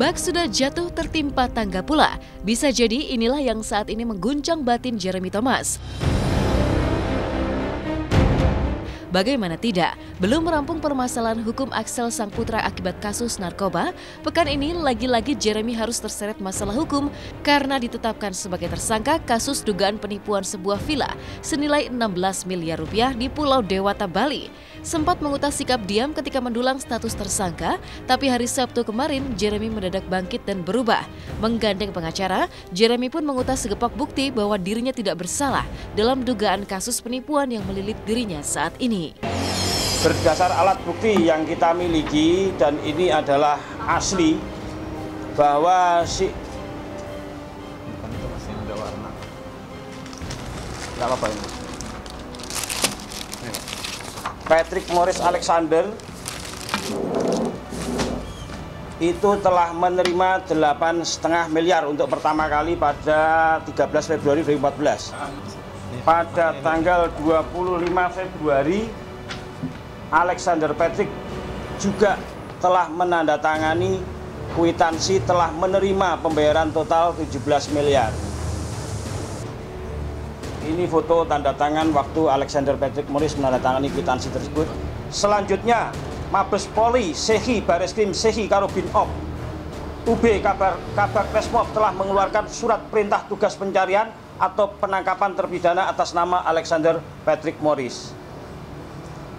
Bak sudah jatuh tertimpa tangga pula. Bisa jadi inilah yang saat ini mengguncang batin Jeremy Thomas. Bagaimana tidak, belum merampung permasalahan hukum Axel sang putra akibat kasus narkoba, pekan ini lagi-lagi Jeremy harus terseret masalah hukum karena ditetapkan sebagai tersangka kasus dugaan penipuan sebuah villa senilai 16 miliar rupiah di Pulau Dewata, Bali. Sempat mengutas sikap diam ketika mendulang status tersangka, tapi hari Sabtu kemarin Jeremy mendadak bangkit dan berubah. Menggandeng pengacara, Jeremy pun mengutas segepak bukti bahwa dirinya tidak bersalah dalam dugaan kasus penipuan yang melilit dirinya saat ini. Berdasar alat bukti yang kita miliki dan ini adalah asli bahwa si masih ada warna. Nggak apa-apa ini. Patrick Maurice Alexander itu telah menerima 8,5 miliar untuk pertama kali pada 13 Februari 2014. Pada tanggal 25 Februari, Alexander Patrick juga telah menandatangani kwitansi telah menerima pembayaran total 17 miliar. Ini foto tanda tangan waktu Alexander Patrick Maurice menandatangani kwitansi tersebut. Selanjutnya, Mabes Polri, Sehi Bareskrim Sehi Karobin Op, UB Kabar Kresmob telah mengeluarkan surat perintah tugas pencarian atau penangkapan terpidana atas nama Alexander Patrick Maurice.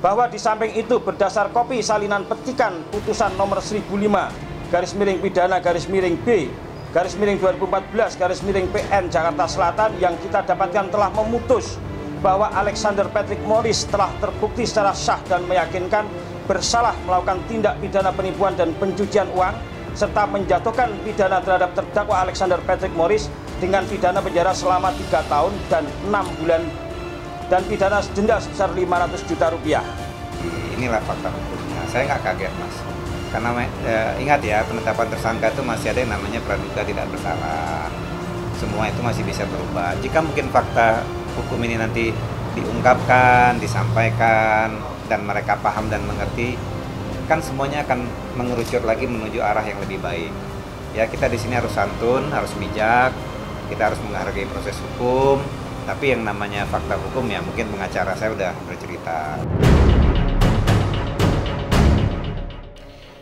Bahwa di samping itu berdasar kopi salinan petikan putusan nomor 1005-B/B/2014/PN Jakarta Selatan yang kita dapatkan telah memutus bahwa Alexander Patrick Maurice telah terbukti secara sah dan meyakinkan bersalah melakukan tindak pidana penipuan dan pencucian uang serta menjatuhkan pidana terhadap terdakwa Alexander Patrick Maurice dengan pidana penjara selama 3 tahun dan 6 bulan dan pidana denda sebesar 500 juta rupiah. Inilah fakta hukumnya. Saya nggak kaget, Mas. Karena ingat ya, penetapan tersangka itu masih ada yang namanya praduga tidak bersalah. Semua itu masih bisa berubah. Jika mungkin fakta hukum ini nanti diungkapkan, disampaikan, dan mereka paham dan mengerti, kan semuanya akan mengerucut lagi menuju arah yang lebih baik. Ya, kita di sini harus santun, harus bijak, kita harus menghargai proses hukum, tapi yang namanya fakta hukum ya mungkin pengacara saya udah bercerita.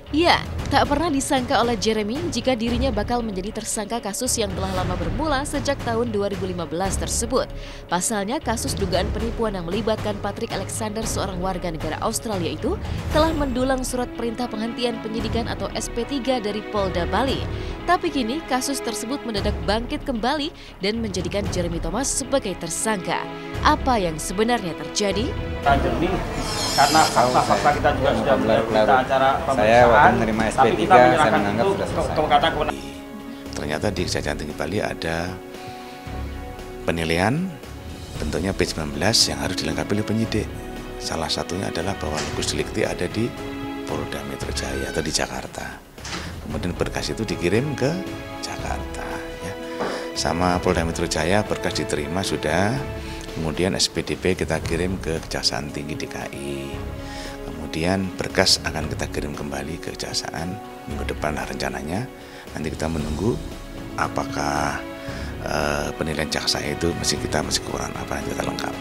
Ya, tak pernah disangka oleh Jeremy jika dirinya bakal menjadi tersangka kasus yang telah lama bermula sejak tahun 2015 tersebut. Pasalnya, kasus dugaan penipuan yang melibatkan Patrick Alexander, seorang warga negara Australia itu, telah mendulang surat perintah penghentian penyidikan atau SP3 dari Polda Bali. Tapi kini kasus tersebut mendadak bangkit kembali dan menjadikan Jeremy Thomas sebagai tersangka. Apa yang sebenarnya terjadi? Jernih karena fakta-fakta kita juga sudah berita acara pemeriksaan. Saya waktu menerima SP3 saya menganggap sudah selesai. Ternyata di Kejaksaan Tinggi Bali ada penilaian bentuknya P19 yang harus dilengkapi oleh penyidik. Salah satunya adalah bahwa lokus delikti ada di Polda Metro Jaya atau di Jakarta. Kemudian berkas itu dikirim ke Jakarta. Ya. Sama Polda Metro Jaya berkas diterima sudah. Kemudian SPDP kita kirim ke Kejaksaan Tinggi DKI. Kemudian berkas akan kita kirim kembali ke Kejaksaan minggu depan rencananya. Nanti kita menunggu apakah penilaian jaksa itu masih kurang apa, nanti kita lengkap.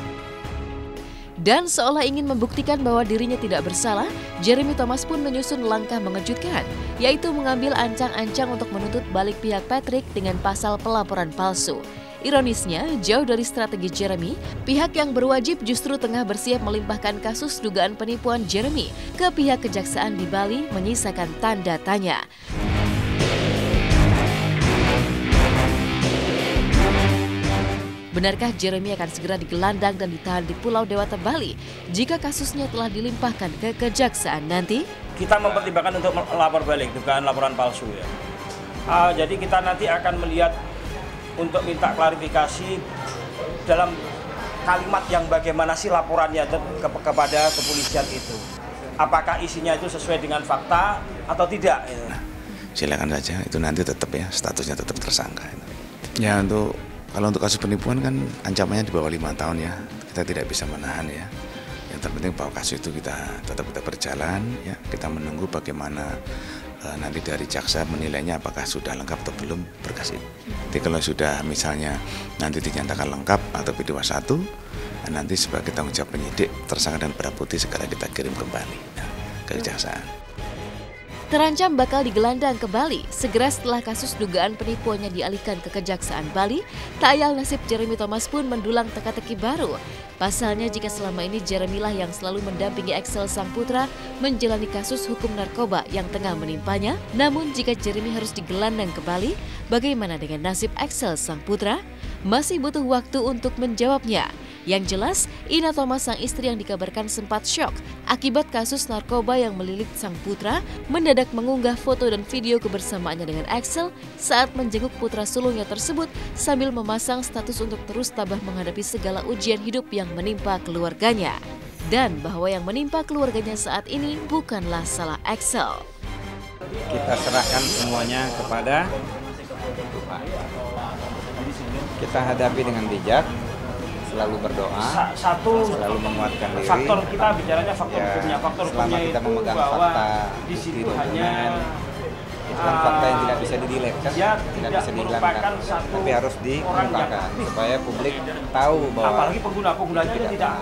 Dan seolah ingin membuktikan bahwa dirinya tidak bersalah, Jeremy Thomas pun menyusun langkah mengejutkan, yaitu mengambil ancang-ancang untuk menuntut balik pihak Patrick dengan pasal pelaporan palsu. Ironisnya, jauh dari strategi Jeremy, pihak yang berwajib justru tengah bersiap melimpahkan kasus dugaan penipuan Jeremy ke pihak kejaksaan di Bali menyisakan tanda tanya. Benarkah Jeremy akan segera digelandang dan ditahan di Pulau Dewata, Bali jika kasusnya telah dilimpahkan ke kejaksaan nanti? Kita mempertimbangkan untuk melapor balik dugaan laporan palsu ya. Jadi kita nanti akan melihat untuk minta klarifikasi dalam kalimat yang bagaimana sih laporannya kepada kepolisian itu. Apakah isinya itu sesuai dengan fakta atau tidak? Nah, silakan saja, itu nanti tetap ya, statusnya tetap tersangka. Ya, kalau untuk kasus penipuan kan ancamannya di bawah 5 tahun ya, kita tidak bisa menahan ya. Yang terpenting bahwa kasus itu kita tetap berjalan ya, kita menunggu bagaimana nanti dari jaksa menilainya apakah sudah lengkap atau belum berkas ini. Jadi kalau sudah misalnya nanti dinyatakan lengkap atau P21, nanti sebagai tanggung jawab penyidik, tersangka dan barang bukti segera kita kirim kembali ke kejaksaan. Terancam bakal digelandang ke Bali segera setelah kasus dugaan penipuannya dialihkan ke Kejaksaan Bali. Tak ayal nasib Jeremy Thomas pun mendulang teka-teki baru. Pasalnya jika selama ini Jeremy lah yang selalu mendampingi Axel sang putra menjalani kasus hukum narkoba yang tengah menimpanya, namun jika Jeremy harus digelandang ke Bali, bagaimana dengan nasib Axel sang putra? Masih butuh waktu untuk menjawabnya. Yang jelas, Ina Thomas sang istri yang dikabarkan sempat syok akibat kasus narkoba yang melilit sang putra mendadak mengunggah foto dan video kebersamaannya dengan Axel saat menjenguk putra sulungnya tersebut sambil memasang status untuk terus tabah menghadapi segala ujian hidup yang menimpa keluarganya. Dan bahwa yang menimpa keluarganya saat ini bukanlah salah Axel. Kita serahkan semuanya kepada Tuhan. Kita hadapi dengan bijak, selalu berdoa, selalu menguatkan diri. Faktor kita bicaranya faktor hukumnya, faktor selama kita memegang fakta, bukti dokumen, itu kan fakta yang tidak bisa didelete kan, tidak bisa dihilangkan, tapi harus dikemukakan supaya publik tahu bahwa apalagi pengguna-penggunanya itu tidak.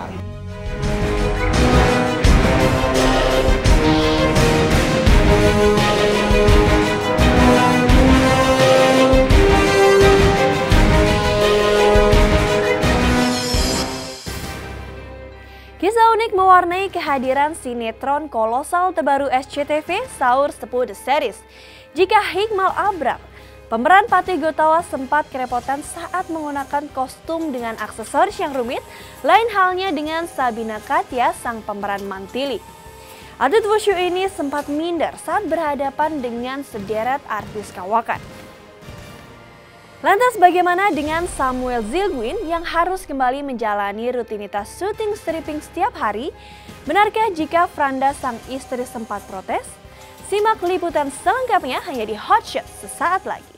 Kisah unik mewarnai kehadiran sinetron kolosal terbaru SCTV, Saur Sepuh The Series. Jika Hikmal Abram, pemeran Patih Gotawa sempat kerepotan saat menggunakan kostum dengan aksesoris yang rumit, lain halnya dengan Sabina Katya, sang pemeran Mantili. Atlet wushu ini sempat minder saat berhadapan dengan sederet artis kawakan. Lantas bagaimana dengan Samuel Zilguin yang harus kembali menjalani rutinitas syuting stripping setiap hari? Benarkah jika Franda sang istri sempat protes? Simak liputan selengkapnya hanya di Hot Shot sesaat lagi.